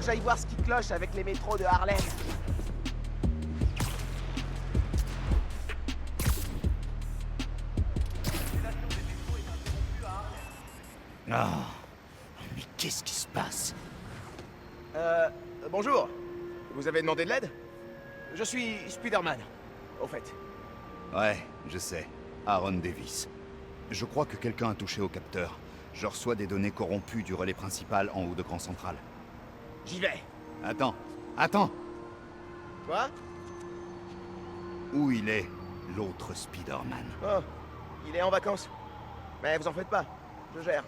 que j'aille voir ce qui cloche avec les métros de Harlem. Ah, mais qu'est-ce qui se passe? Bonjour. Vous avez demandé de l'aide? Je suis Spider-Man, au fait. Ouais, je sais. Aaron Davis. Je crois que quelqu'un a touché au capteur. Je reçois des données corrompues du relais principal en haut de Grand Central. J'y vais. Attends. Quoi? Où il est, l'autre Spider-Man? Oh, il est en vacances. Mais vous en faites pas, je gère.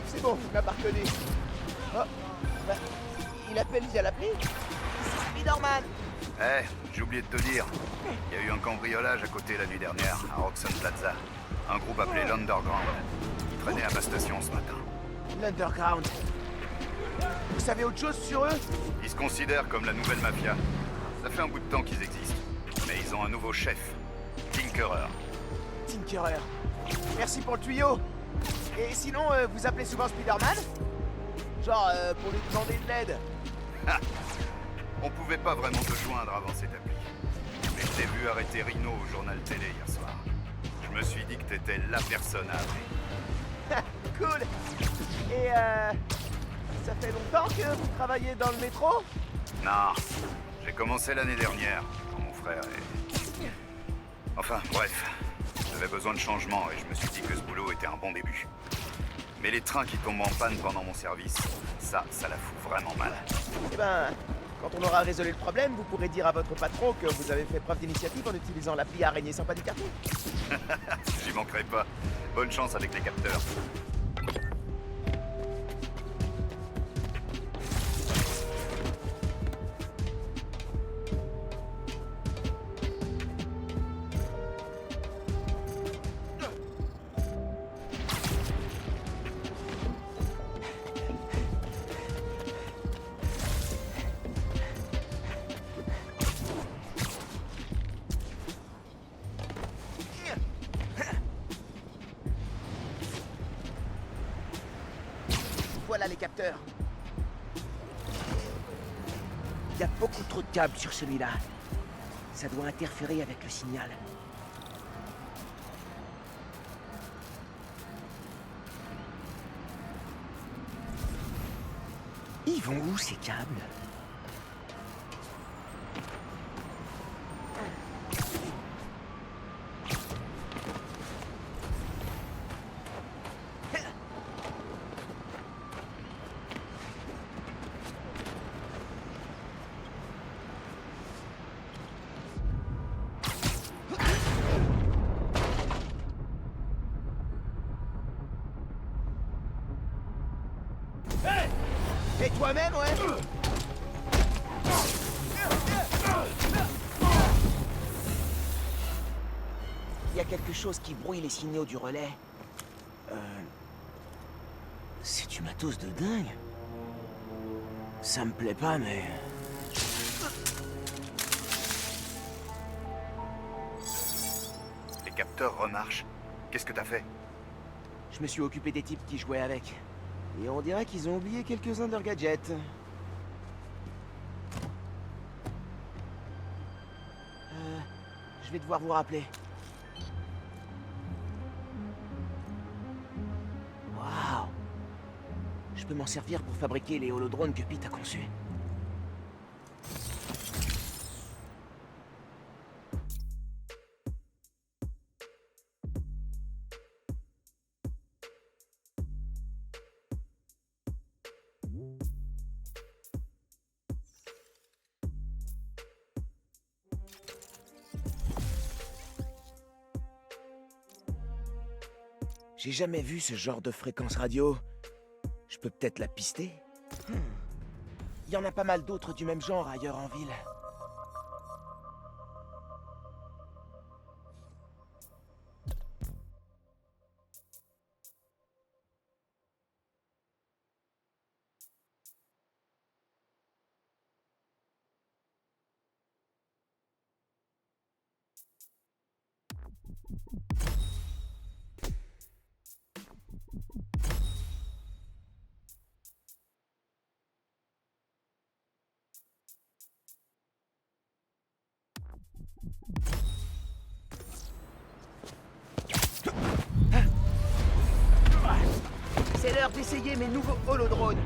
C'est bon, il m'a pas reconnu. Oh, bah, il appelle via l'appli? C'est Spider-Man. J'ai oublié de te dire. Il y a eu un cambriolage à côté la nuit dernière, à Roxxon Plaza. Un groupe appelé l'Underground. Qui traînait à ma station ce matin. L'Underground. Vous savez autre chose sur eux? Ils se considèrent comme la nouvelle mafia. Ça fait un bout de temps qu'ils existent. Mais ils ont un nouveau chef. Tinkerer. Tinkerer. Merci pour le tuyau. Et sinon, vous appelez souvent Spider-Man? Genre, pour lui demander de l'aide. On pouvait pas vraiment te joindre avant cette appli. Mais je t'ai vu arrêter Rhino au journal télé hier soir. Je me suis dit que t'étais la personne à appeler. Cool. Et ça fait longtemps que vous travaillez dans le métro? Non, j'ai commencé l'année dernière, quand mon frère est... Enfin, bref. J'avais besoin de changement et je me suis dit que ce boulot était un bon début. Mais les trains qui tombent en panne pendant mon service, ça la fout vraiment mal. Eh ben, quand on aura résolu le problème, vous pourrez dire à votre patron que vous avez fait preuve d'initiative en utilisant l'appli araignée sympa du carton. J'y manquerai pas. Bonne chance avec les capteurs. Voilà les capteurs. Il y a beaucoup trop de câbles sur celui-là. Ça doit interférer avec le signal. Ils vont où ces câbles? Et toi-même, ouais? Il y a quelque chose qui brouille les signaux du relais. C'est du matos de dingue. Ça me plaît pas, mais... Les capteurs remarchent. Qu'est-ce que t'as fait? Je me suis occupé des types qui jouaient avec. Et on dirait qu'ils ont oublié quelques-uns de leurs gadgets. Je vais devoir vous rappeler. Waouh! Je peux m'en servir pour fabriquer les holodrones que Pete a conçus. J'ai jamais vu ce genre de fréquence radio. Je peux peut-être la pister? Il y en a pas mal d'autres du même genre ailleurs en ville. C'est l'heure d'essayer mes nouveaux holodrones.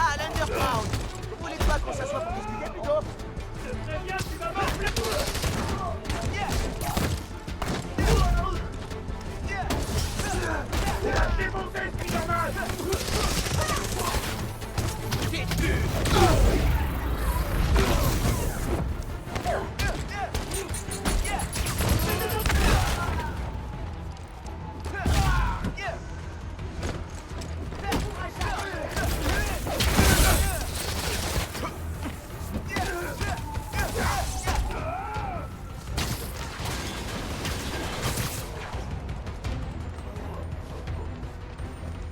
Ah, l'Underground! Vous voulez pas qu'on s'assoie pour discuter plutôt? Très bien, tu vas m'appeler pour défoncer, Spider-Man.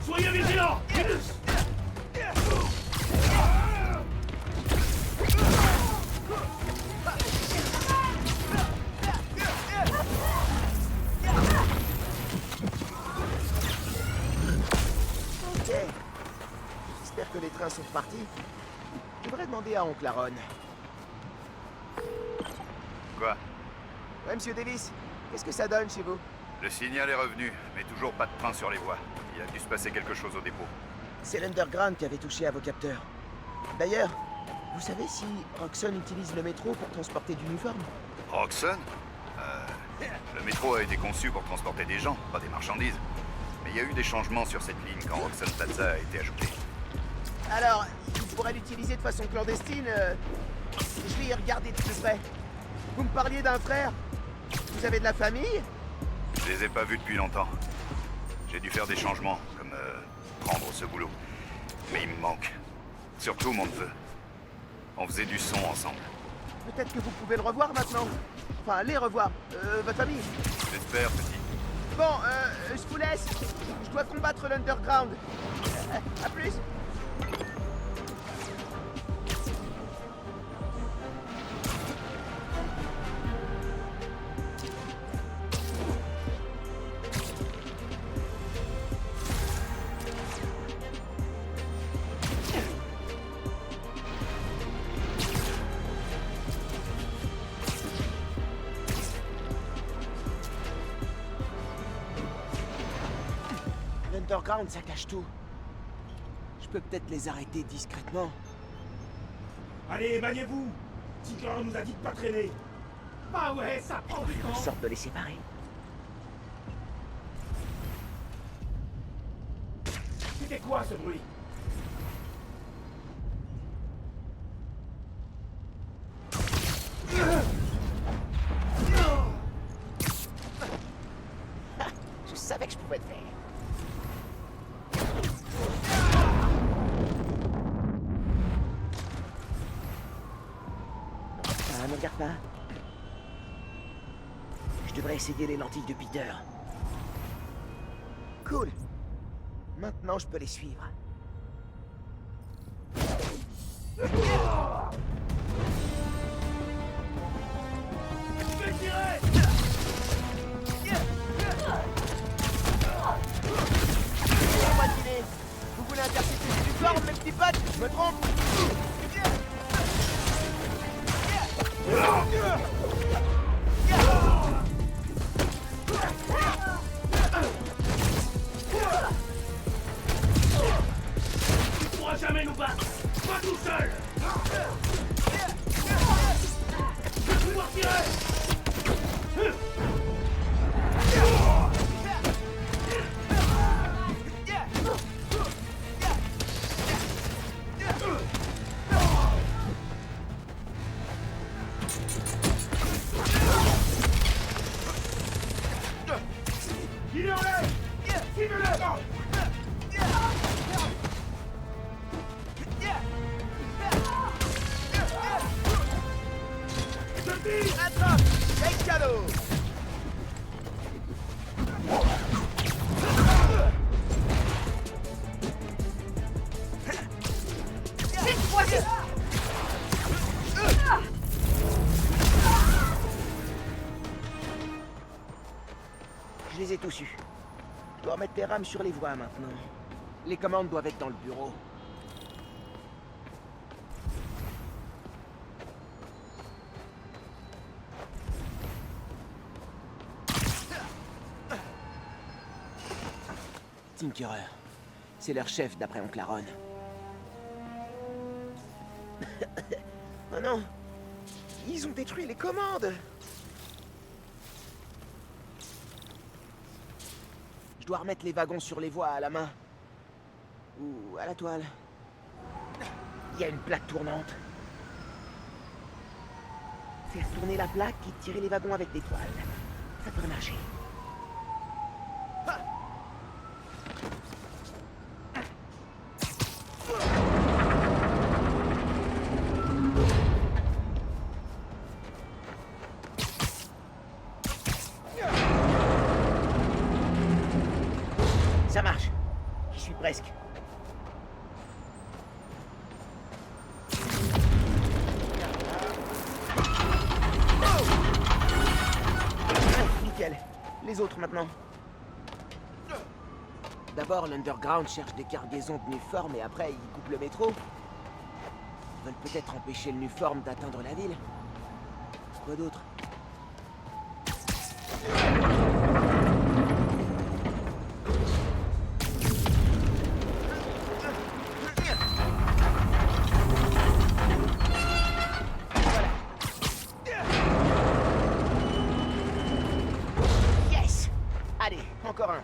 Soyez vigilants! Ok. J'espère que les trains sont partis. Je devrais demander à Oncle Aaron. Quoi? Ouais, Monsieur Davis, qu'est-ce que ça donne chez vous? Le signal est revenu, mais toujours pas de train sur les voies. Il a dû se passer quelque chose au dépôt. C'est l'Underground qui avait touché à vos capteurs. D'ailleurs, vous savez si Roxxon utilise le métro pour transporter d'uniformes? Roxxon? Le métro a été conçu pour transporter des gens, pas des marchandises. Mais il y a eu des changements sur cette ligne quand Roxxon Plaza a été ajouté. Alors, il pourrait l'utiliser de façon clandestine. Je vais y regarder de plus près. Vous me parliez d'un frère? Vous avez de la famille? Je les ai pas vus depuis longtemps. J'ai dû faire des changements, comme prendre ce boulot. Mais il me manque. Surtout mon neveu. On faisait du son ensemble. Peut-être que vous pouvez le revoir maintenant. Enfin, les revoir. Votre famille. J'espère, petit. Bon, je vous laisse. Je dois combattre l'Underground. À plus. L'Underground, ça cache tout. Je peux peut-être les arrêter discrètement. Allez, maniez-vous. Tigre nous a dit de pas traîner. Bah ouais, ça prend du Une temps. sorte de les séparer. C'était quoi ce bruit? Je savais que je pouvais le faire. Ah, ne regarde pas. Je devrais essayer les lentilles de Peter. Cool. Maintenant, je peux les suivre. Je vais tirer. Laissez-moi deviner. Vous voulez intercepter les uniformes, mes petits potes? Je me trompe? Tu pourras jamais nous battre. Pas tout seul. Je les ai tous eus. Je dois remettre les rames sur les voies maintenant. Les commandes doivent être dans le bureau. Tinkerer. C'est leur chef d'après Oncle Aaron. Oh non! Ils ont détruit les commandes! Je dois remettre les wagons sur les voies à la main. Ou à la toile. Il y a une plaque tournante. Faire tourner la plaque et tirer les wagons avec des toiles. Ça devrait marcher. Ça marche. J'y suis presque. Nickel. Les autres maintenant. D'abord, l'Underground cherche des cargaisons de Nuform et après, ils coupent le métro. Ils veulent peut-être empêcher le Nuform d'atteindre la ville. Quoi d'autre? Yes! Allez, encore un.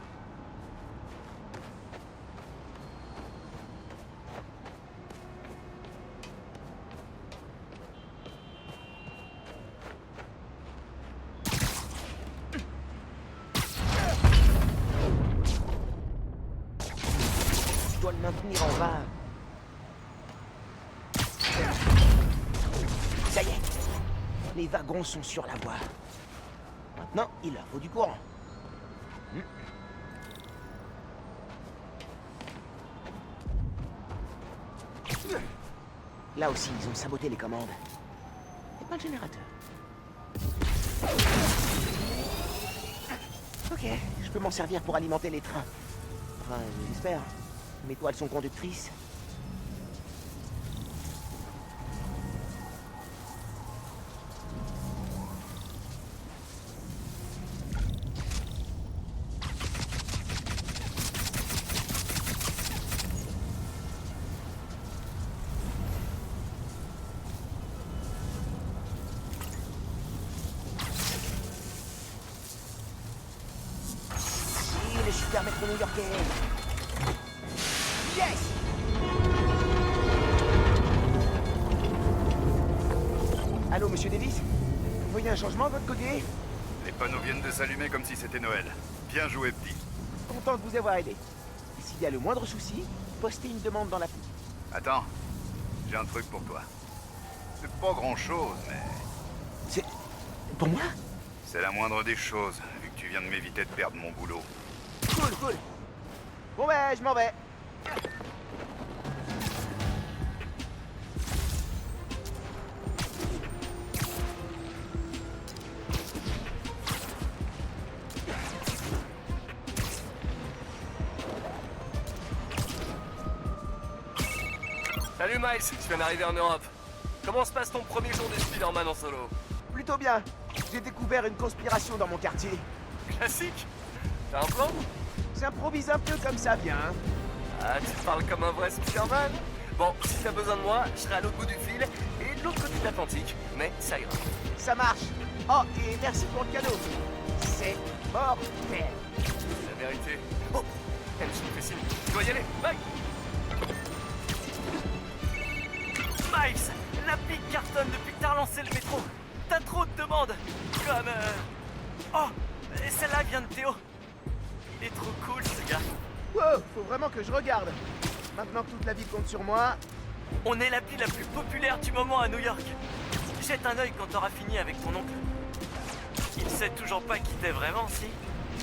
Je dois le maintenir en bas. Ça y est. Les wagons sont sur la voie. Maintenant, il leur faut du courant. Là aussi, ils ont saboté les commandes. Et pas le générateur. Ok, je peux m'en servir pour alimenter les trains. Enfin, j'espère. Mes toiles sont conductrices. Et le super métro new-yorkais. Yes! Allô, monsieur Davis? Vous voyez un changement de votre côté? Les panneaux viennent de s'allumer comme si c'était Noël. Bien joué, petit. Content de vous avoir aidé. Et s'il y a le moindre souci, postez une demande dans l'appli. Attends, j'ai un truc pour toi. C'est pas grand-chose, mais C'est... pour moi? c'est la moindre des choses, vu que tu viens de m'éviter de perdre mon boulot. Cool, cool. Bon ben, je m'en vais. Salut Miles, tu viens d'arriver en Europe. Comment se passe ton premier jour de Spider-Man en solo? Plutôt bien. J'ai découvert une conspiration dans mon quartier. Classique. T'as un plan? J'improvise un peu comme ça vient. Hein. Ah, tu parles comme un vrai Spider-Man. Bon, si t'as besoin de moi, je serai à l'autre bout du fil et de l'autre côté de l'Atlantique. Mais ça ira. Ça marche. Oh, et merci pour le cadeau. C'est mortel. La vérité. Oh, elle me fait signe. Tu dois y aller. Bye. Miles, l'appli cartonne depuis que t'as relancé le métro. T'as trop de demandes. Comme... Oh, et celle-là vient de Théo. Il est trop cool, ce gars. Wow, faut vraiment que je regarde. Maintenant que toute la ville compte sur moi, On est l'appli la plus populaire du moment à New York. Jette un œil quand t'auras fini avec ton oncle. Il sait toujours pas qui t'es vraiment, si?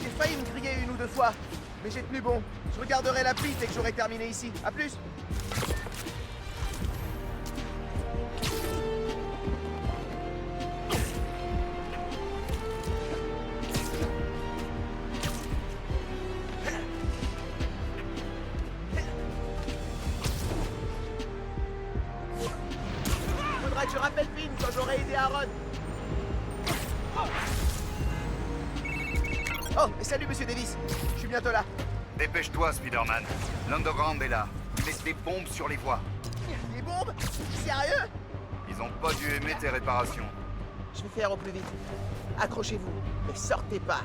j'ai failli me griller une ou deux fois. Mais j'ai tenu bon. Je regarderai l'appli dès que j'aurai terminé ici. À plus. devrait aider Aaron. Oh, salut Monsieur Davis. Je suis bientôt là. Dépêche-toi, Spider-Man. L'Underground est là. Ils mettent des bombes sur les voies. Des bombes? Sérieux? Ils ont pas dû aimer tes réparations. Je vais faire au plus vite. Accrochez-vous, mais sortez pas.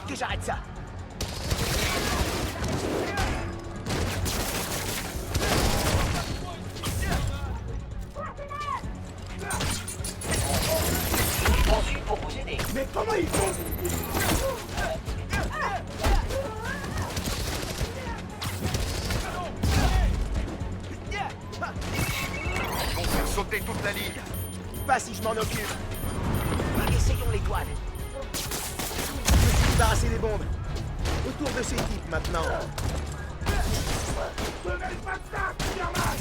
Que j'arrête ça. J'en suis pour vous aider. Mais comment ils font? Ils vont faire sauter toute la ligne. Pas si je m'en occupe. Essayons l'étoile. Je me suis débarrassé des bombes. Autour de ces types maintenant. Ne mêle pas de ça, Spider-Man!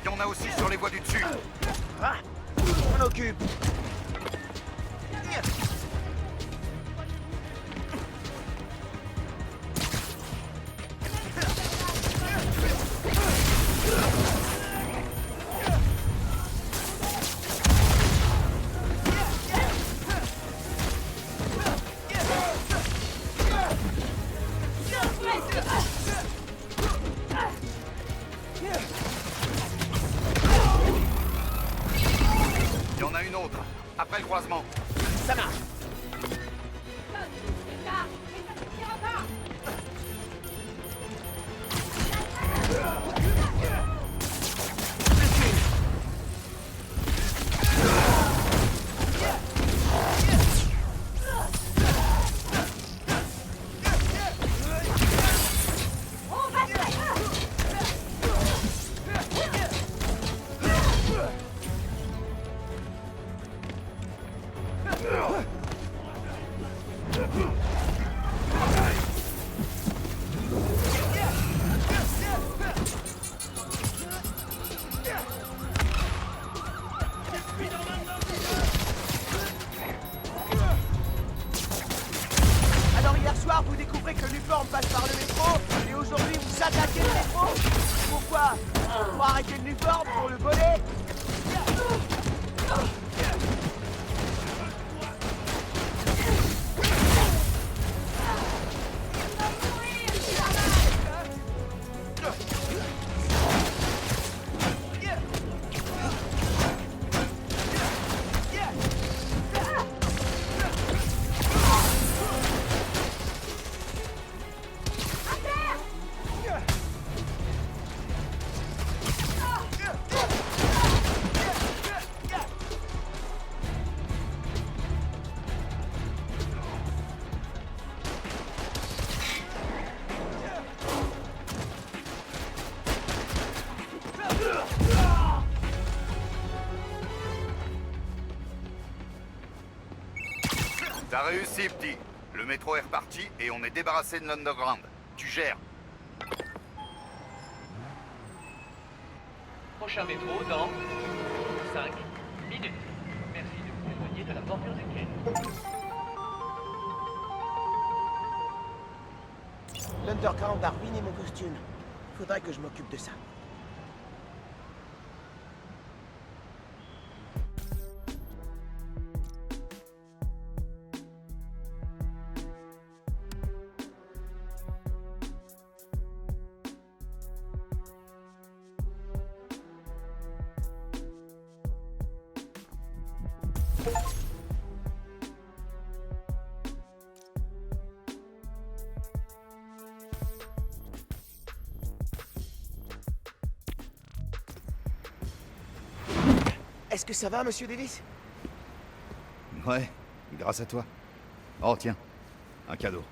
Il y en a aussi sur les voies du dessus. Ah, je m'en occupe. Il y en a une autre. Après le croisement. Ça marche. Alors hier soir, vous découvrez que l'uniforme passe par le métro, et aujourd'hui vous attaquez le métro. Pourquoi? Pour arrêter le l'uniforme, pour le voler? T'as réussi, petit. Le métro est reparti et on est débarrassé de l'Underground. Tu gères. Prochain métro dans 5 minutes. Merci de vous éloigner de la bordure des quais. L'Underground a ruiné mon costume. Faudrait que je m'occupe de ça. Est-ce que ça va, monsieur Davis? Ouais, grâce à toi. Oh tiens, un cadeau.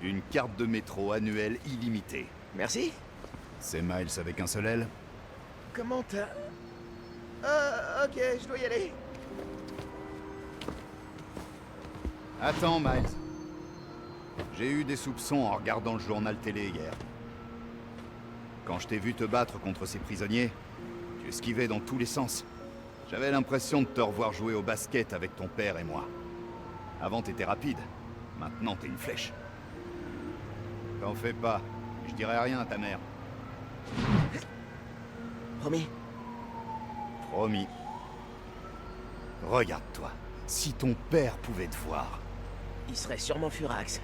Une carte de métro annuelle illimitée. Merci. C'est Miles avec un seul L. Comment t'as... ok, je dois y aller. Attends, Miles. J'ai eu des soupçons en regardant le journal télé hier. Quand je t'ai vu te battre contre ces prisonniers, tu esquivais dans tous les sens. J'avais l'impression de te revoir jouer au basket avec ton père et moi. Avant, t'étais rapide. Maintenant, t'es une flèche. T'en fais pas. Je dirai rien à ta mère. Promis. Promis. Regarde-toi. Si ton père pouvait te voir, Il serait sûrement furax.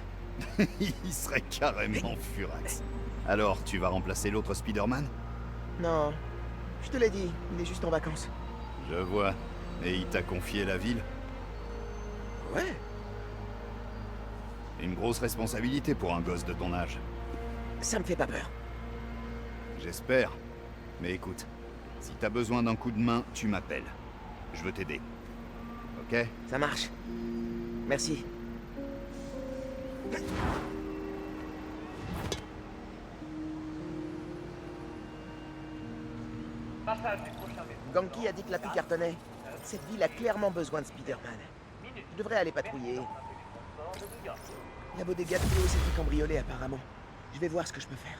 il serait carrément furax. Alors, tu vas remplacer l'autre Spider-Man? Non, je te l'ai dit, il est juste en vacances. Je vois. Et il t'a confié la ville? Ouais. Une grosse responsabilité pour un gosse de ton âge. Ça me fait pas peur. J'espère. Mais écoute, si t'as besoin d'un coup de main, tu m'appelles. Je veux t'aider. Ok? Ça marche. Merci. Passage du prochain métro. Ganki a dit que la pluie cartonnait. Cette ville a clairement besoin de Spider-Man. Je devrais aller patrouiller. La bodega de Théo s'est fait cambrioler apparemment. Je vais voir ce que je peux faire.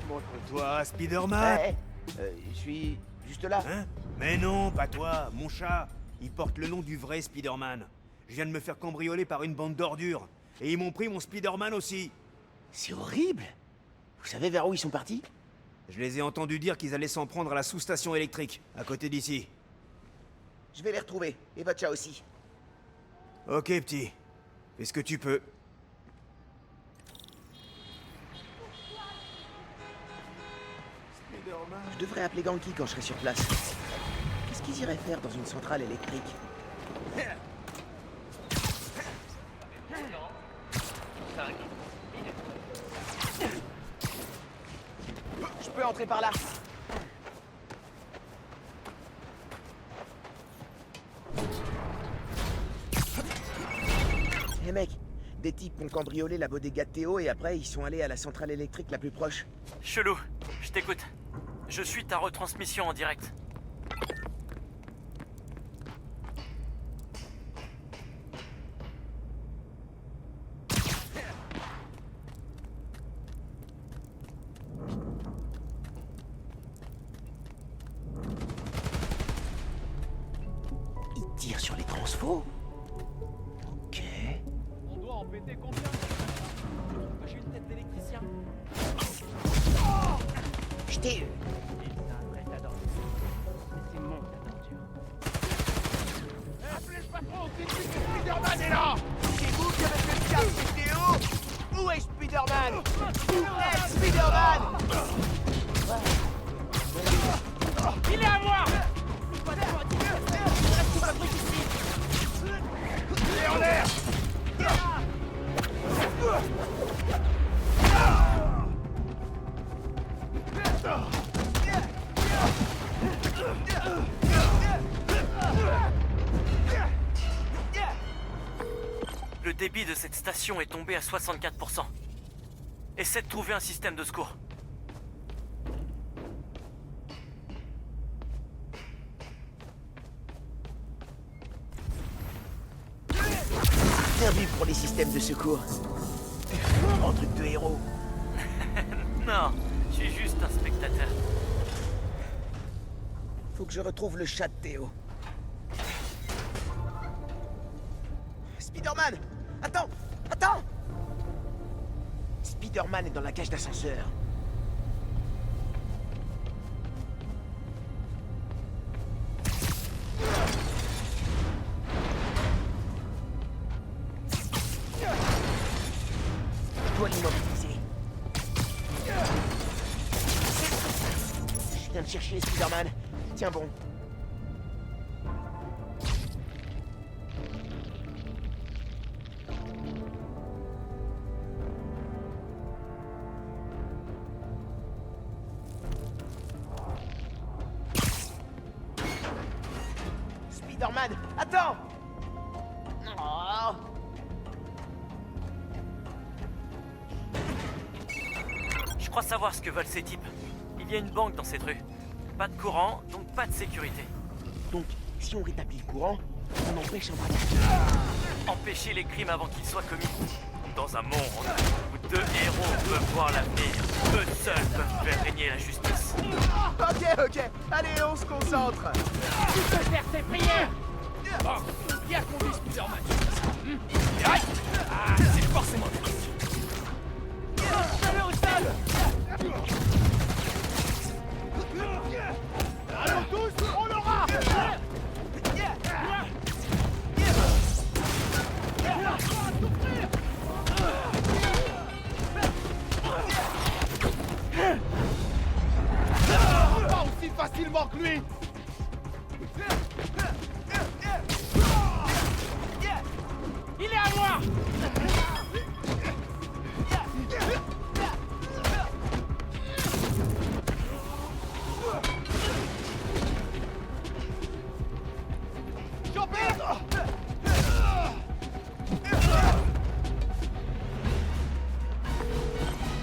Montre-toi, Spider-Man. Ouais, je suis juste là. Hein? Mais non, pas toi, mon chat. Il porte le nom du vrai Spider-Man. Je viens de me faire cambrioler par une bande d'ordures. Et ils m'ont pris mon Spider-Man aussi. C'est horrible. Vous savez vers où ils sont partis? Je les ai entendus dire qu'ils allaient s'en prendre à la sous-station électrique, à côté d'ici. Je vais les retrouver. Et Vatcha aussi. Ok, petit. Fais ce que tu peux. Je devrais appeler Ganki quand je serai sur place. Qu'est-ce qu'ils iraient faire dans une centrale électrique? 5 minutes. Je peux entrer par là. Hé mec, des types ont cambriolé la bodega de Théo et après ils sont allés à la centrale électrique la plus proche. Chelou, je t'écoute. Je suis ta retransmission en direct. Ils tirent sur les transfos. Ok. On doit en péter combien? J'ai une tête d'électricien. Je t'ai... Il s'apprête à dormir. C'est mon aventure. C'est vous qui avez fait le cap, c'est Théo? Où est Spider-Man? Où est Spider-Man? Il est à moi! Le débit de cette station est tombé à 64%. Essaie de trouver un système de secours. Bien vu pour les systèmes de secours. En truc de héros. Non, je suis juste un spectateur. Faut que je retrouve le chat de Théo. Spider-Man! Attends! Attends! Spider-Man est dans la cage d'ascenseur. Je dois l'immobiliser. Je viens de chercher Spider-Man. Tiens bon. Spider-Man! Attends! Oh. Je crois savoir ce que veulent ces types. Il y a une banque dans cette rue. Pas de courant, donc pas de sécurité. Donc, si on rétablit le courant, on empêche un braquage. Empêcher les crimes avant qu'ils soient commis. Dans un monde où 2 héros peuvent voir l'avenir, eux seuls peuvent faire régner la justice. Ok, allez, on se concentre. Tu peux faire tes prières. Bon, bien conduit, Spider-Man. Aïe. Ah, c'est forcément lui. Fais-le au sol. Allons tous, on l'aura. Pas aussi facilement que lui. Il est à moi.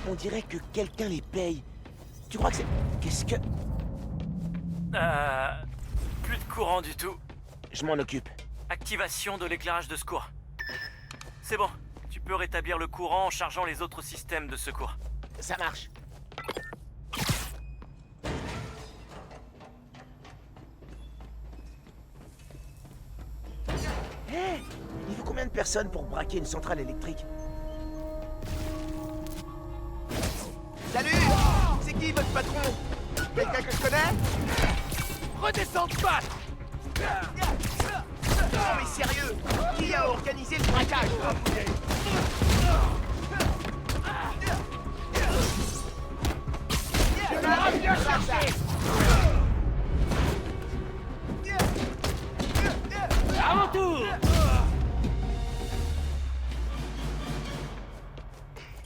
On dirait que quelqu'un les paye. Tu crois que c'est... Qu'est-ce que... Plus de courant du tout. Je m'en occupe. Activation de l'éclairage de secours. C'est bon, tu peux rétablir le courant en chargeant les autres systèmes de secours. Ça marche. Hé, il faut combien de personnes pour braquer une centrale électrique? Salut! C'est qui votre patron? Quelqu'un que je connais? Redescends de patte. Non mais sérieux! Qui a organisé le braquage? Tu l'auras bien cherché. À mon tour.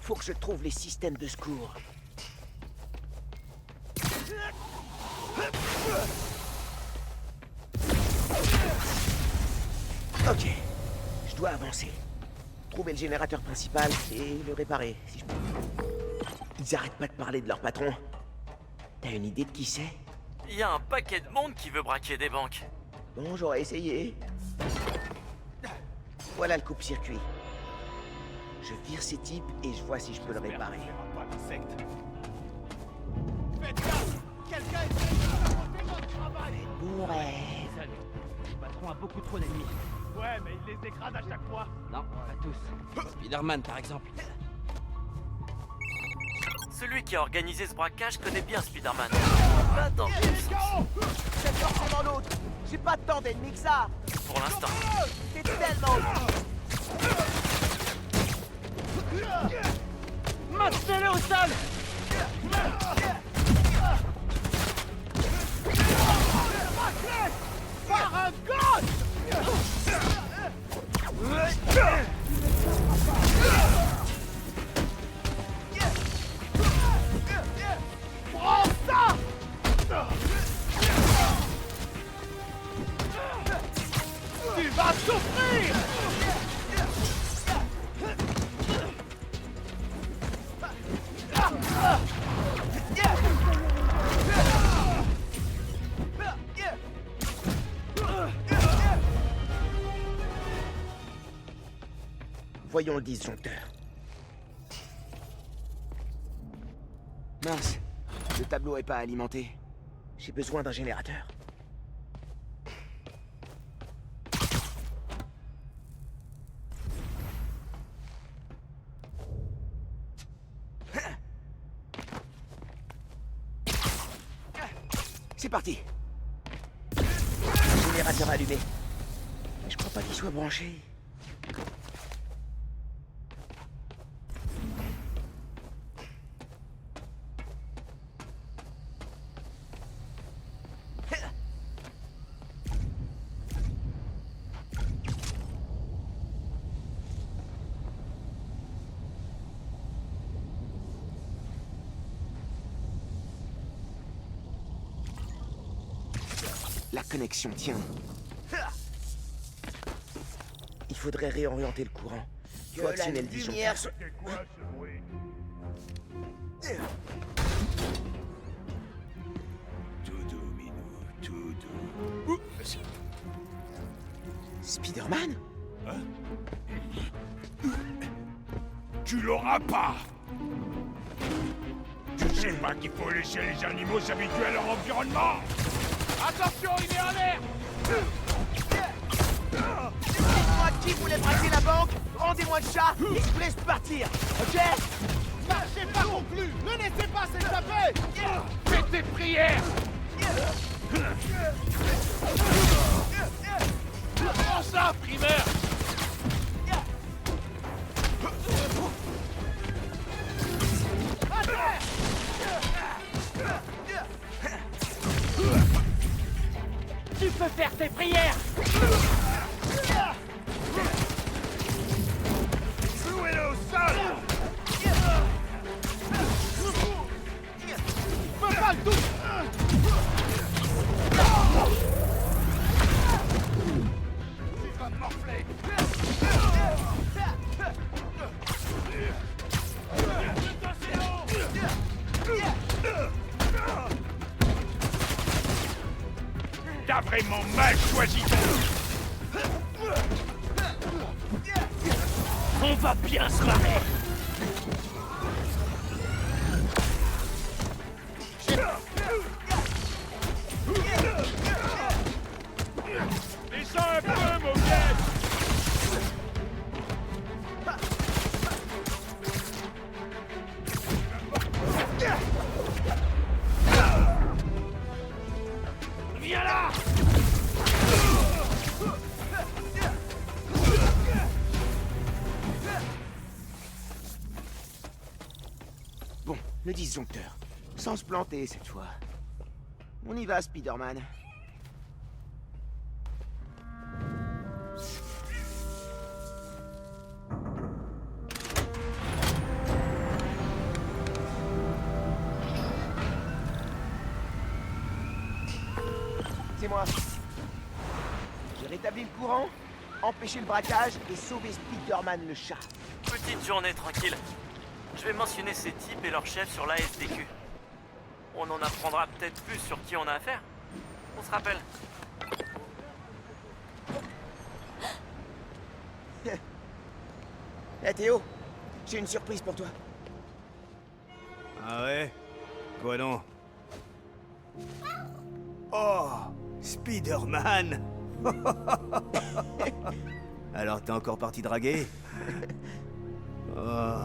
Faut que je trouve les systèmes de secours. Ok, je dois avancer. Trouver le générateur principal et le réparer, si je peux. Ils arrêtent pas de parler de leur patron. T'as une idée de qui c'est? Il y a un paquet de monde qui veut braquer des banques. Bon, j'aurais essayé. Voilà le coupe-circuit. Je vire ces types et je vois si je peux le réparer. Pas l'insecte. Faites gaffe. Quelqu'un essaie de saboter notre travail. Bon rêve. Salut. Le patron a beaucoup trop d'ennemis. Ouais, mais il les écrase à chaque fois. Non, pas tous. Spider-Man, par exemple. Celui qui a organisé ce braquage connaît bien Spider-Man. Va dans le sens. C'est forcément l'autre. J'ai pas tant d'ennemis que ça. Pour l'instant. T'es tellement... Maintenez-le au sol. Par un god. Prends ça. Tu vas souffrir. Voyons le disjoncteur. Mince, le tableau est pas alimenté. J'ai besoin d'un générateur. C'est parti. Générateur allumé. Mais je crois pas qu'il soit branché. La connexion tient. faudrait réorienter le courant. Que Faut la actionner le disjoncteur. lumière soit... Tout doux, Minou, tout doux. Spider-Man? Tu l'auras pas. Tu sais pas qu'il faut laisser les animaux s'habituer à leur environnement. Attention, il est en l'air! Dites-moi qui voulait braquer la banque, rendez-moi le chat et je vous laisse partir, ok? Marchez pas conclu! Ne laissez pas s'échapper! Faites des prières! Prends ça, primeur! Tu peux faire tes prières! Clouez-le au sol. Peux pas le tout! Tu vas morfler. T'as vraiment mal choisi ton... On va bien se marrer! Descends un peu, Moquette. Viens là! Bon, le disjoncteur. Sans se planter cette fois. On y va, Spider-Man. C'est moi. J'ai rétabli le courant, empêché le braquage et sauvé Spider-Man le chat. Petite journée tranquille. Je vais mentionner ces types et leur chef sur l'ASDQ. On en apprendra peut-être plus sur qui on a affaire. On se rappelle. Eh Théo, j'ai une surprise pour toi. Ah ouais? Quoi donc? Oh! Spider-Man! Alors t'es encore parti draguer? Oh,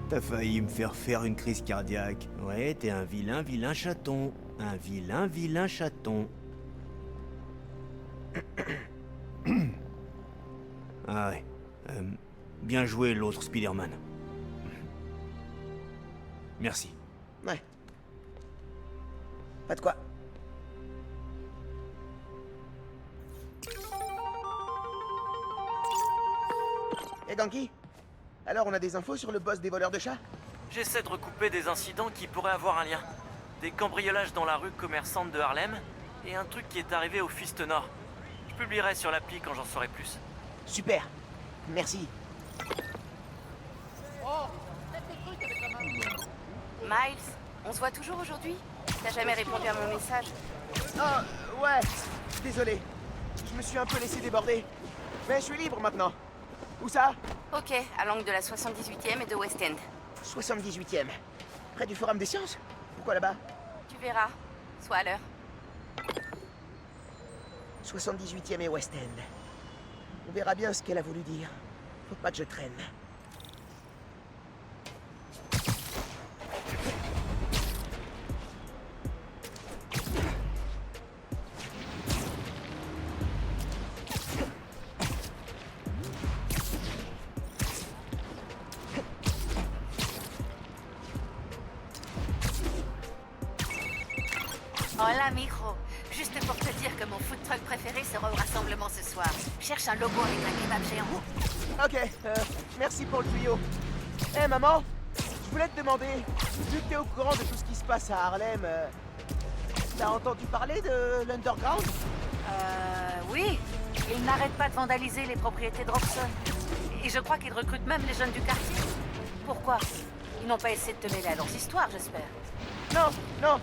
t'as failli me faire faire une crise cardiaque. Ouais, t'es un vilain, vilain chaton. Un vilain, vilain chaton. Ah ouais. Bien joué l'autre Spider-Man. Merci. Ouais. Pas de quoi. Eh Ganki? Alors on a des infos sur le boss des voleurs de chats? J'essaie de recouper des incidents qui pourraient avoir un lien. Des cambriolages dans la rue commerçante de Harlem et un truc qui est arrivé au Fist Nord. Je publierai sur l'appli quand j'en saurai plus. Super. Merci. Miles, on se voit toujours aujourd'hui? T'as jamais répondu à mon message? Oh, ouais. Désolé. Je me suis un peu laissé déborder. Mais je suis libre maintenant. Où ça? Ok, à l'angle de la 78e et de West End. 78e. Près du Forum des Sciences? Pourquoi là-bas? Tu verras. Sois à l'heure. 78e et West End. On verra bien ce qu'elle a voulu dire. Faut pas que je traîne. Hola, mijo. Juste pour te dire que mon food truck préféré sera au rassemblement ce soir. Cherche un logo avec un kebab géant. Ok, merci pour le tuyau. Eh maman, je voulais te demander, vu que t'es au courant de tout ce qui se passe à Harlem, t'as entendu parler de l'Underground? Oui. Il n'arrête pas de vandaliser les propriétés de Roxxon. Et je crois qu'il recrute même les jeunes du quartier. Pourquoi? Ils n'ont pas essayé de te mêler à leurs histoires, j'espère. Non, non.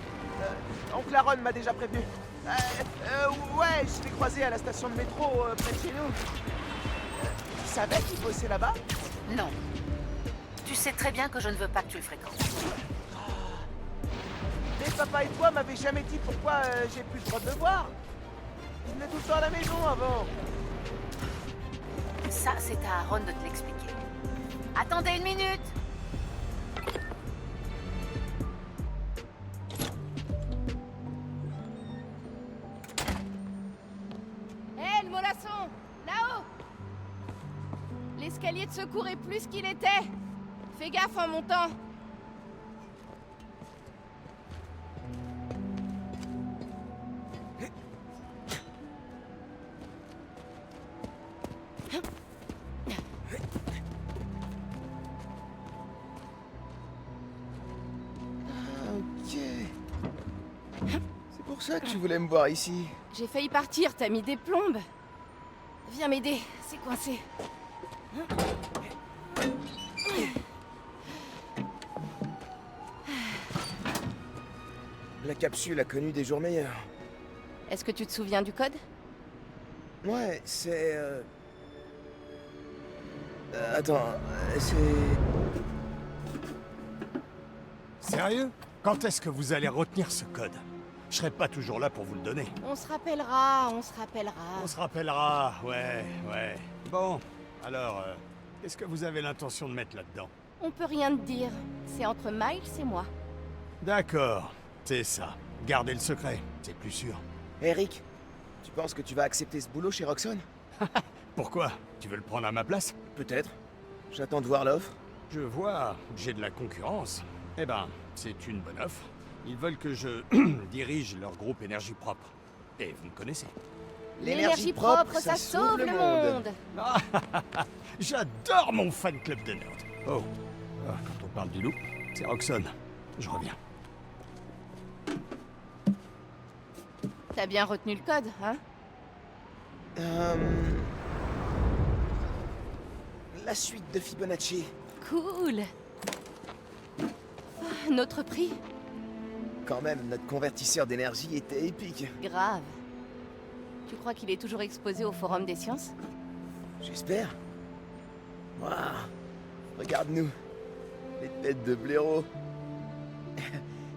Oncle Aaron m'a déjà prévenu. Ouais, je l'ai croisé à la station de métro près de chez nous. Tu savais qu'il bossait là-bas? Non. Tu sais très bien que je ne veux pas que tu le fréquentes. Mais papa et toi m'avaient jamais dit pourquoi j'ai plus le droit de le voir. Il venait tout le temps à la maison avant. Ça, c'est à Aaron de te l'expliquer. Attendez une minute! Hé, le mollasson! Là-haut! L'escalier de secours est plus qu'il était! Fais gaffe en montant! Ok. C'est pour ça que tu voulais me voir ici. J'ai failli partir, t'as mis des plombes. Viens m'aider, c'est coincé. La capsule a connu des jours meilleurs. Est-ce que tu te souviens du code? Ouais, c'est... Attends, c'est... Sérieux? Quand est-ce que vous allez retenir ce code? Je serai pas toujours là pour vous le donner. On se rappellera, on se rappellera. On se rappellera, ouais. Bon, alors, qu'est-ce que vous avez l'intention de mettre là-dedans? On peut rien te dire. C'est entre Miles et moi. D'accord, c'est ça. Gardez le secret, c'est plus sûr. Eric, tu penses que tu vas accepter ce boulot chez Roxxon? Pourquoi? Tu veux le prendre à ma place? Peut-être. J'attends de voir l'offre. Je vois, j'ai de la concurrence. Eh ben, c'est une bonne offre. Ils veulent que je dirige leur groupe énergie propre. Et vous me connaissez. L'énergie propre, ça sauve le monde. J'adore mon fan club de nerds. Oh, quand on parle du loup, c'est Roxxon. Je reviens. T'as bien retenu le code, hein? La suite de Fibonacci. Cool. Notre prix? Quand même, notre convertisseur d'énergie était épique. Grave. Tu crois qu'il est toujours exposé au Forum des Sciences? J'espère. Waouh. Regarde-nous. Les têtes de blaireaux.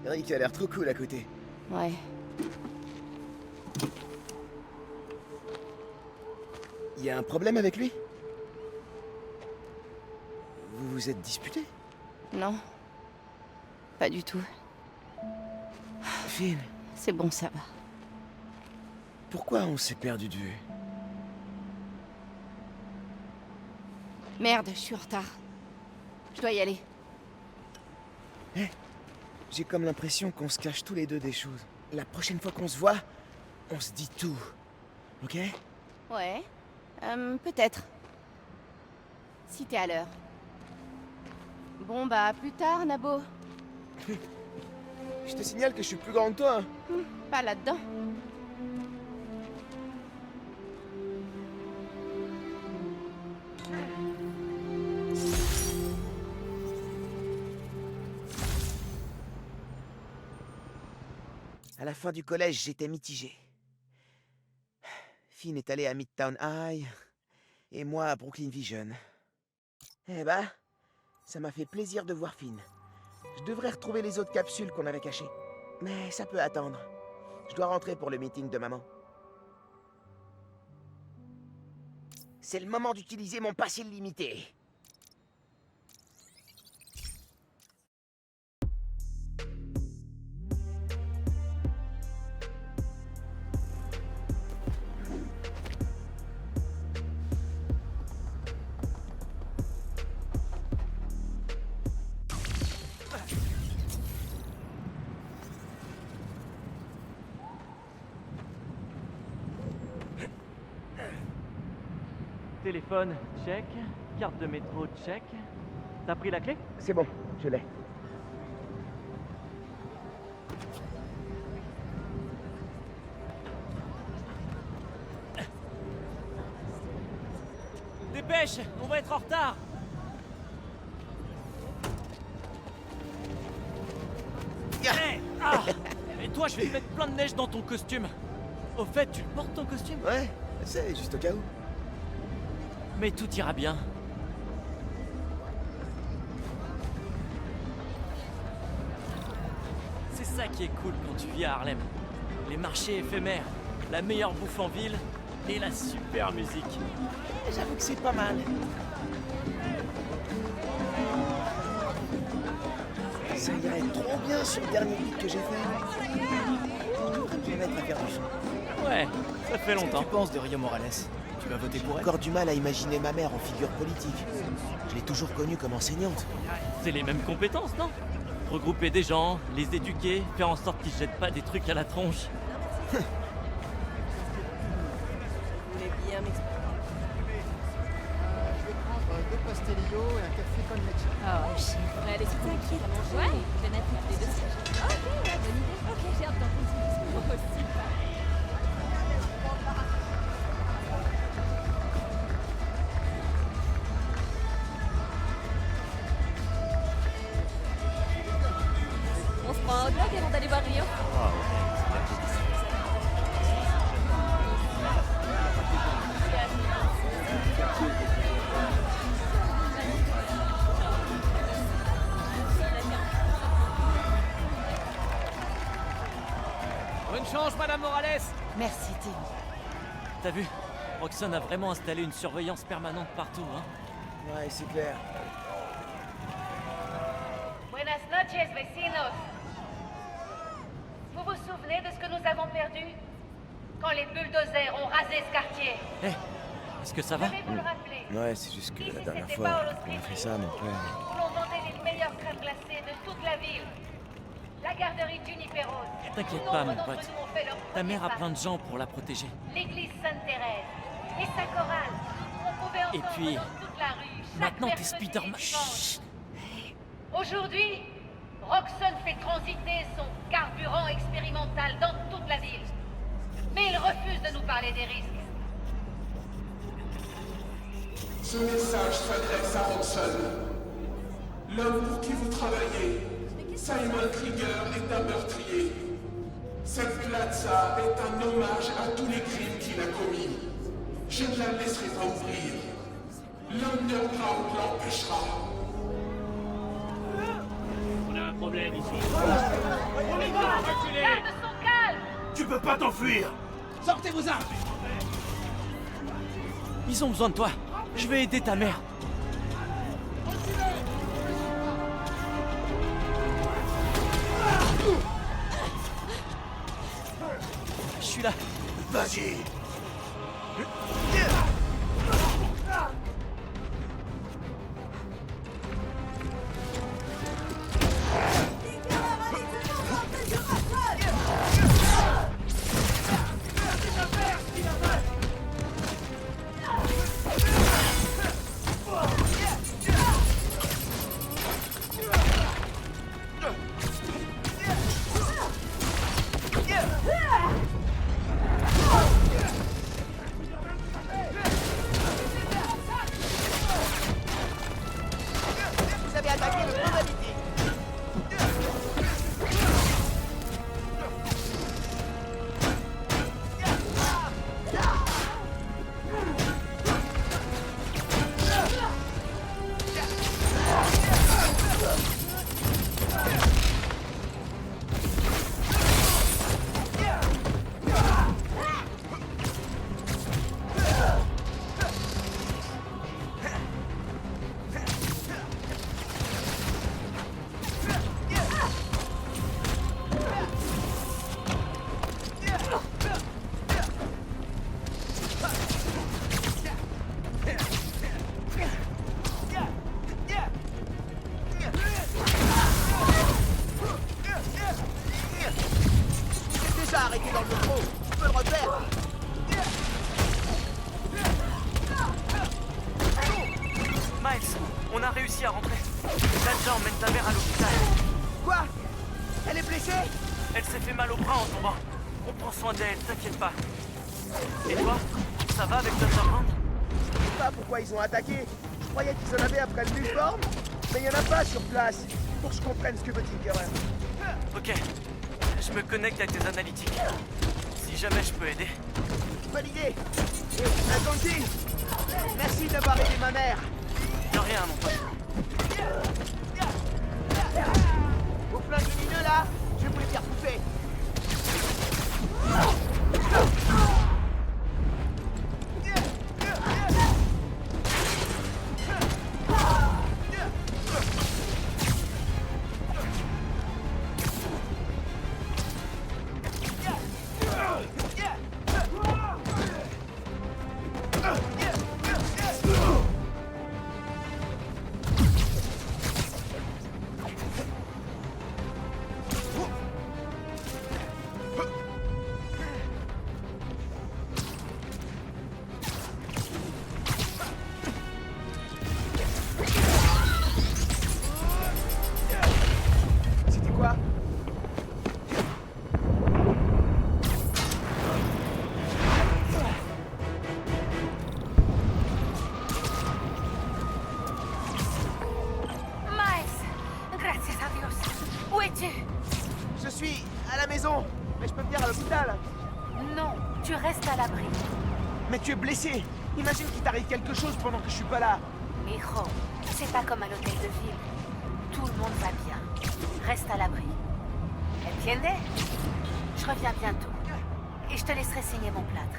Eric a l'air trop cool à côté. Ouais. Il y a un problème avec lui? Vous vous êtes disputé? Non. Pas du tout. Finn. C'est bon, ça va. Pourquoi on s'est perdu de vue? Merde, je suis en retard. Je dois y aller. J'ai comme l'impression qu'on se cache tous les deux des choses. La prochaine fois qu'on se voit, on se dit tout. Ok? Ouais. Peut-être. Si t'es à l'heure. Bon bah, à plus tard, Nabo. Je te signale que je suis plus grand que toi. Pas là-dedans. À la fin du collège, j'étais mitigé. Finn est allé à Midtown High, et moi à Brooklyn Vision. Eh ben, ça m'a fait plaisir de voir Finn. Je devrais retrouver les autres capsules qu'on avait cachées. Mais ça peut attendre. Je dois rentrer pour le meeting de maman. C'est le moment d'utiliser mon pass illimité. Téléphone, check. Carte de métro, check. T'as pris la clé? C'est bon, je l'ai. dépêche, on va être en retard. Hey, ah. Et toi, je vais te mettre plein de neige dans ton costume. Au fait, tu le portes ton costume? Ouais, c'est juste au cas où. Mais tout ira bien. C'est ça qui est cool quand tu vis à Harlem. Les marchés éphémères, la meilleure bouffe en ville et la super musique. J'avoue que c'est pas mal. Ça irait trop bien sur le dernier beat que j'ai fait. Je devrais me mettre à faire du son. Ouais, ça fait longtemps. Qu'est-ce que tu penses de Rio Morales? Tu vas voter pour J'ai elle? encore du mal à imaginer ma mère en figure politique. Je l'ai toujours connue comme enseignante. C'est les mêmes compétences, non? Regrouper des gens, les éduquer, faire en sorte qu'ils jettent pas des trucs à la tronche. Vous voulez bien m'expliquer? Je vais prendre 2 pastelillo et un café con leche. Oh, chef. Ouais, allez, c'est t'inquiète à manger. Ouais, je vais mettre les deux sièges. Ok, ouais, bonne idée. Ok, j'ai hâte d'entendre ce discours aussi. On se prend un hot dog avant d'aller voir Rio. Bonne chance, Madame Morales! Merci, Tim. T'as vu? Roxxon a vraiment installé une surveillance permanente partout, hein? Ouais, c'est clair. Buenas noches, vecinos. Vous vous souvenez de ce que nous avons perdu quand les bulldozers ont rasé ce quartier? Hé, est-ce que ça va? Je vais vous le rappeler. Ouais, c'est juste que la dernière fois, on a fait ça, mon père. Où l'on vendait les meilleures crèmes glacées de toute la ville. La garderie Juniperos. T'inquiète Où pas, nombre mon d'entre pote. nous ont fait leur Ta mère a premier plein de gens pour la protéger. pas. L'église Sainte-Thérèse. Et sa chorale. On pouvait Et entendre puis, dans toute la rue. chaque maintenant t'es mercredi et Spider-Man. dimanche. Aujourd'hui, Roxxon fait transiter son carburant expérimental dans toute la ville. Mais il refuse de nous parler des risques. Ce message s'adresse à Roxxon. L'homme pour qui vous travaillez, Simon Krieger, est un meurtrier. Cette plaza est un hommage à tous les crimes qu'il a commis. Je ne la laisserai pas ouvrir. L'Underground l'empêchera. On a un problème ici. Garde son calme! Tu peux pas t'enfuir. Sortez vos armes! Ils ont besoin de toi. Je vais aider ta mère. Je suis là. Vas-y. Vous avez attaqué le point d'habité. J'ai déjà arrêté dans le métro. Tu peux le refaire. Miles, on a réussi à rentrer. Nadja emmène ta mère à l'hôpital. Quoi? Elle est blessée? Elle s'est fait mal au bras en tombant. On prend soin d'elle, t'inquiète pas. Et toi, ça va avec Dr. Brand? pas pourquoi ils ont attaqué. Je croyais qu'ils en avaient après le Nuform, mais il y en a pas sur place. Faut que je comprenne ce que veut Tinkerer. Ok, je me connecte à tes analytiques. Si jamais je peux aider. Bonne idée. Et Antonti, merci d'avoir aidé ma mère. De rien, mon pote. Vos flingues lumineux là, je vais vous les faire bouffer. C'était quoi? Miles, gracias a Dios. Où es-tu? Je suis à la maison, mais je peux venir à l'hôpital. Non, tu restes à l'abri. Mais tu es blessé. Imagine qu'il t'arrive quelque chose pendant que je suis pas là. Mijo, c'est pas comme à l'hôtel de ville. Tout le monde va bien. Reste à l'abri. Entiende? Je reviens bientôt. Et je te laisserai signer mon plâtre.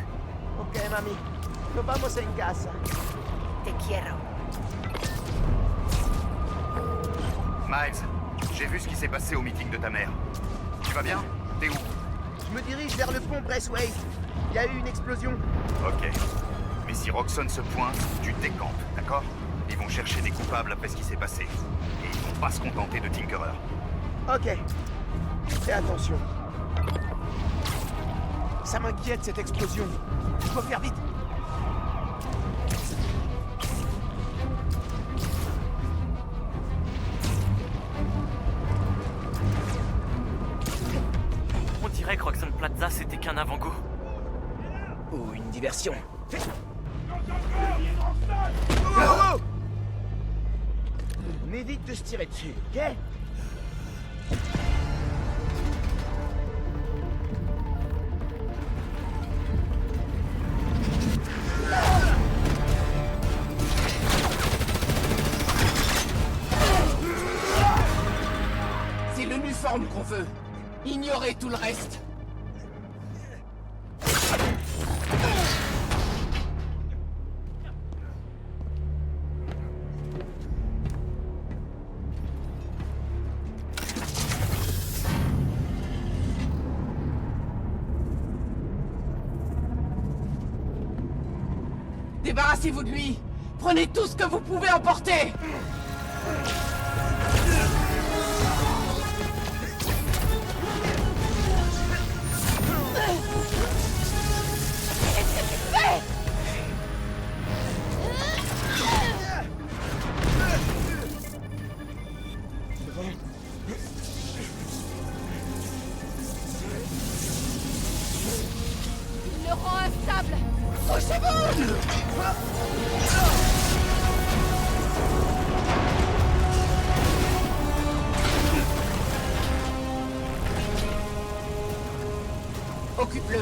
Ok, mami. Nos vamos en casa. Te quiero. Miles, j'ai vu ce qui s'est passé au meeting de ta mère. Tu vas bien? T'es où? Je me dirige vers le pont Braceway. Il y a eu une explosion. Ok. Mais si Roxxon se pointe, tu décampes, d'accord? Ils vont chercher des coupables après ce qui s'est passé. Et ils vont pas se contenter de Tinkerer. Ok. Fais attention. Ça m'inquiète cette explosion. Il faut faire vite. On dirait que Roxxon Plaza c'était qu'un avant-goût. Ou une diversion. Oh, oh! On évite de se tirer dessus, ok? C'est le Nuform qu'on veut. Ignorez tout le reste. Débarrassez-vous de lui. Prenez tout ce que vous pouvez emporter. Il le rend instable. Occupe-le.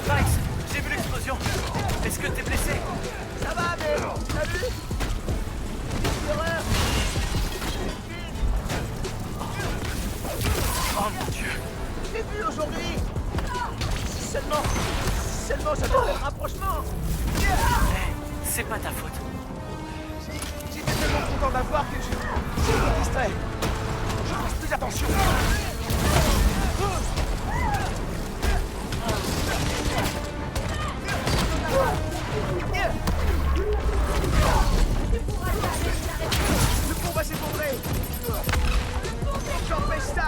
Max, j'ai vu l'explosion. Est-ce que t'es blessé? Ça va, mais t'as vu? L'horreur. Oh mon dieu. Je l'ai vu aujourd'hui. Seulement ça donne un rapprochement. C'est pas ta faute. J'étais tellement content d'avoir que j'ai été distrait. Je fasse plus attention. Le pont va s'effondrer. J'empêche ça.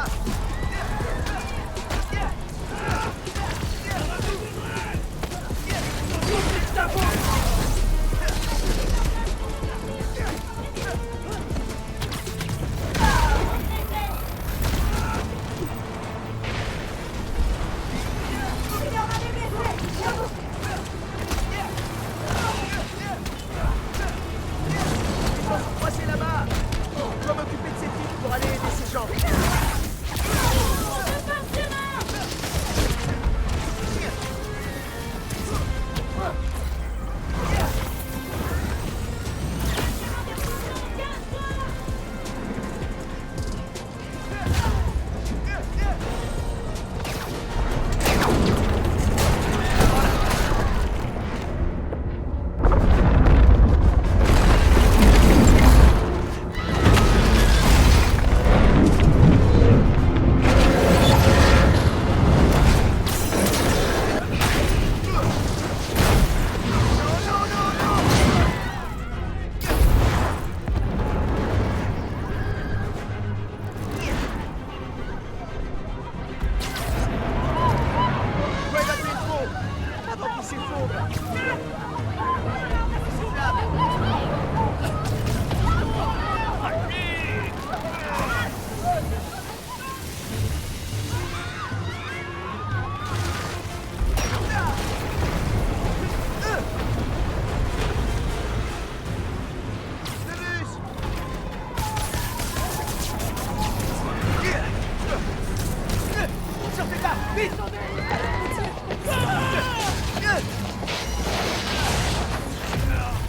Ne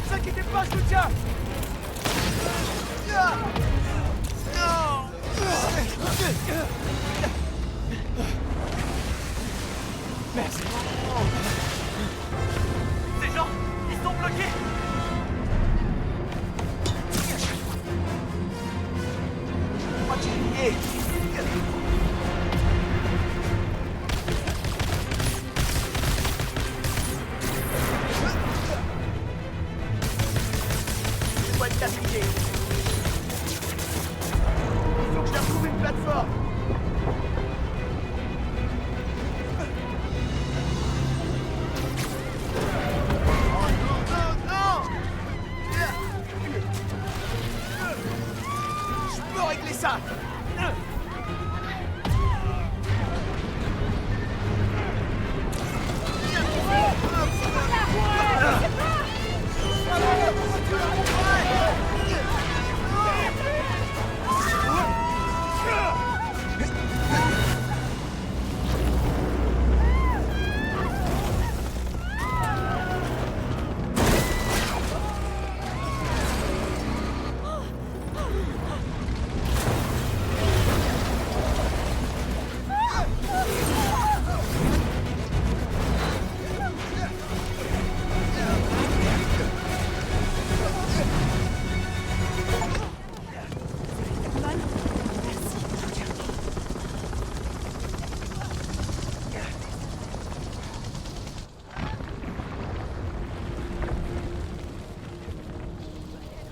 vous inquiétez pas, je vous tiens. Merci. Ces gens, ils sont bloqués. Laisse-moi le t'appliquer. Faut que je leur trouve une plateforme. Je peux régler ça.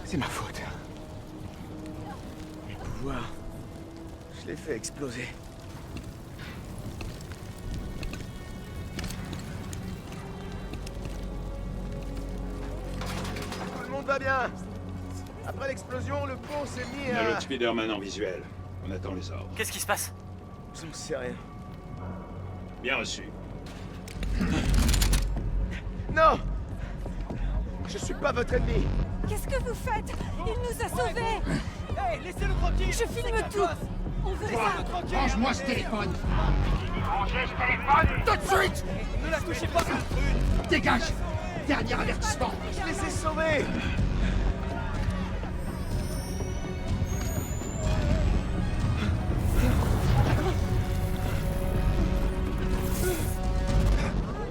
C'est ma faute. Mes pouvoirs, je les fais exploser. Tout le monde va bien. Après l'explosion, le pont s'est mis On a à... l'autre Spider-Man en visuel. On attend les ordres. Qu'est-ce qui se passe? J'en sais rien. Bien reçu. Non! Je suis pas votre ennemi. Qu'est-ce que vous faites? Il nous a sauvés! Hey, laissez-le tranquille! Je filme tout! On veut Laissez-le pas! tranquille! Range-moi ce téléphone. Rangez ce téléphone! Tout de suite. Ne la touchez pas! Dégage. Dernier avertissement. Je les ai sauvés.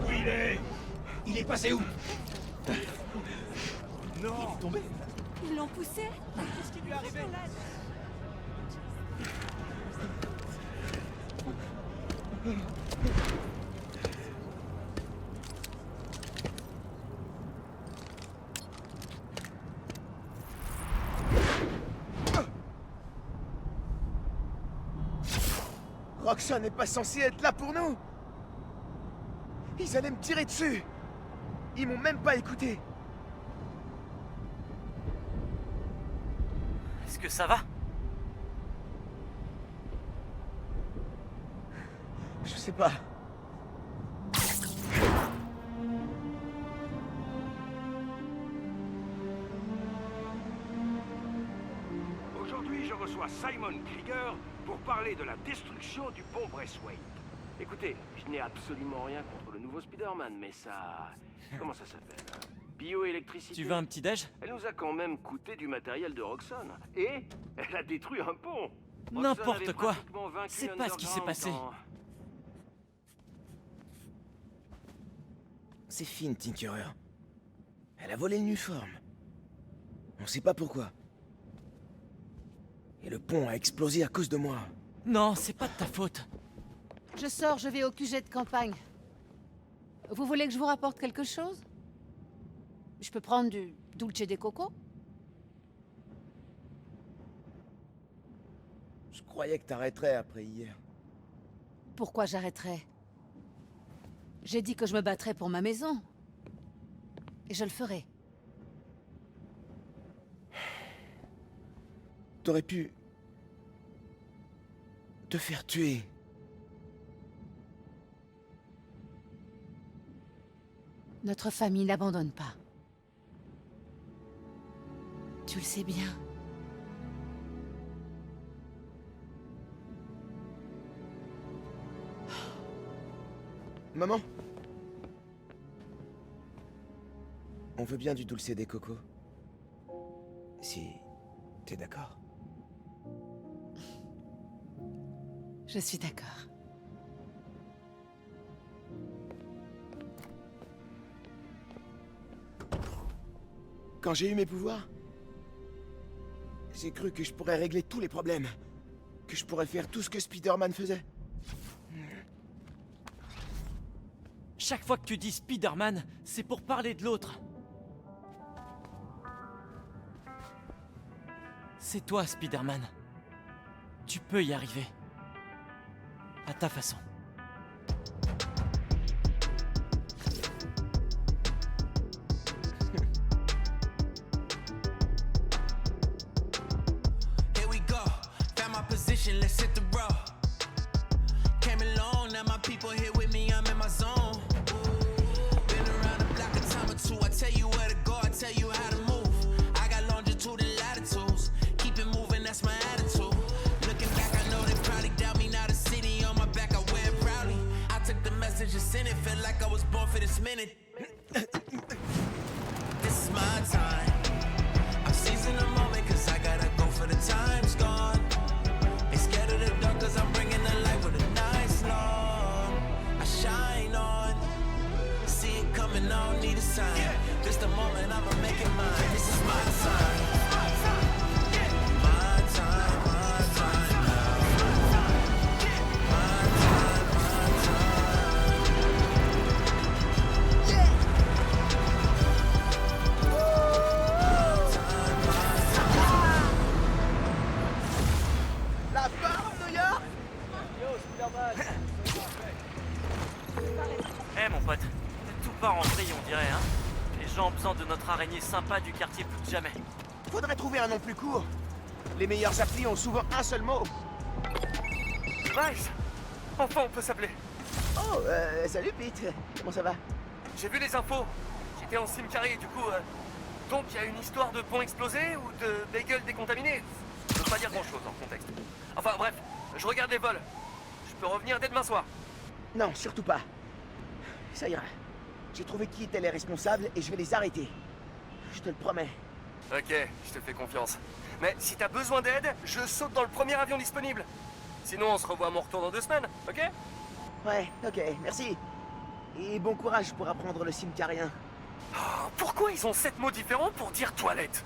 Où il est? Il est passé où? Non! Il est tombé! Ils l'ont poussé? Qu'est-ce qui lui est arrivé? Roxxon n'est pas censé être là pour nous. Ils allaient me tirer dessus. Ils m'ont même pas écouté. Est-ce que ça va? Je sais pas. Aujourd'hui, je reçois Simon Krieger pour parler de la destruction du pont Braithwaite. Écoutez, je n'ai absolument rien contre le nouveau Spider-Man, mais ça... Comment ça s'appelle? Bioélectricité. Tu veux un petit déj? Elle nous a quand même coûté du matériel de Roxxon. Et elle a détruit un pont. Roxxon N'importe avait quoi. pratiquement vaincu C'est pas ce qui s'est Underground passé. quand- C'est Finn, Tinkerer. Elle a volé le Nuform. On sait pas pourquoi. Et le pont a explosé à cause de moi. Non, c'est pas de ta faute. Je sors, je vais au QG de campagne. Vous voulez que je vous rapporte quelque chose? Je peux prendre du dulce de coco? Je croyais que t'arrêterais après hier. Pourquoi j'arrêterais? J'ai dit que je me battrais pour ma maison. Et je le ferai. T'aurais pu... te faire tuer. Notre famille n'abandonne pas. Tu le sais bien. Maman? On veut bien du dulce de coco. Si t'es d'accord. Je suis d'accord. Quand j'ai eu mes pouvoirs, j'ai cru que je pourrais régler tous les problèmes. Que je pourrais faire tout ce que Spider-Man faisait. Chaque fois que tu dis Spider-Man, c'est pour parler de l'autre. C'est toi, Spider-Man. Tu peux y arriver. À ta façon. Here we go. Found my position, let's hit the road. Came along, now my people here with me, I'm in my zone. Been around the block a time or two. I tell you where to go, I tell you how to move. I got longitude and latitudes. Keep it moving, that's my attitude. Looking back, I know they probably doubt me. Now the city on my back, I wear it proudly. I took the message and sent it, felt like I was born for this minute. This is my time. I'm seizing the moment, cause I gotta go for the time's gone. Ain't scared of the dark, cause I'm bringing the light with a nice long. I shine on. See it coming, I don't need a sign. This the moment, I'ma make it mine. This is my time. My time, my time now. My time, my time. Yeah. La forme, New York! Eh mon pote, tout part en vrille on dirait, hein. Les gens ont besoin de notre araignée sympa du quartier plus que jamais. Faudrait trouver un nom plus court. Les meilleurs applis ont souvent un seul mot. Miles! Enfin, on peut s'appeler. Oh, salut Pete. Comment ça va? J'ai vu les infos. J'étais en cimetière, du coup... Donc, il y a une histoire de pont explosé ou de bagel décontaminé? Ça veut pas dire grand-chose en contexte. Enfin, bref, je regarde les vols. Je peux revenir dès demain soir. Non, surtout pas. Ça ira. J'ai trouvé qui étaient les responsables et je vais les arrêter. Je te le promets. Ok, je te fais confiance. Mais si t'as besoin d'aide, je saute dans le premier avion disponible. Sinon, on se revoit à mon retour dans 2 semaines, ok? Ouais, ok, merci. Et bon courage pour apprendre le cimetiérien. Oh, pourquoi ils ont 7 mots différents pour dire toilette?